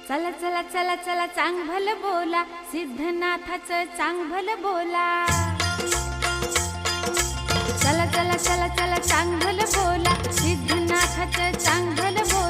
चला चला चला चला चांग भल बोला, सिद्धनाथाचं चांग भल बोला। चला चला चला चला चांग भल बोला, सिद्धनाथाचं चांग भल बोला।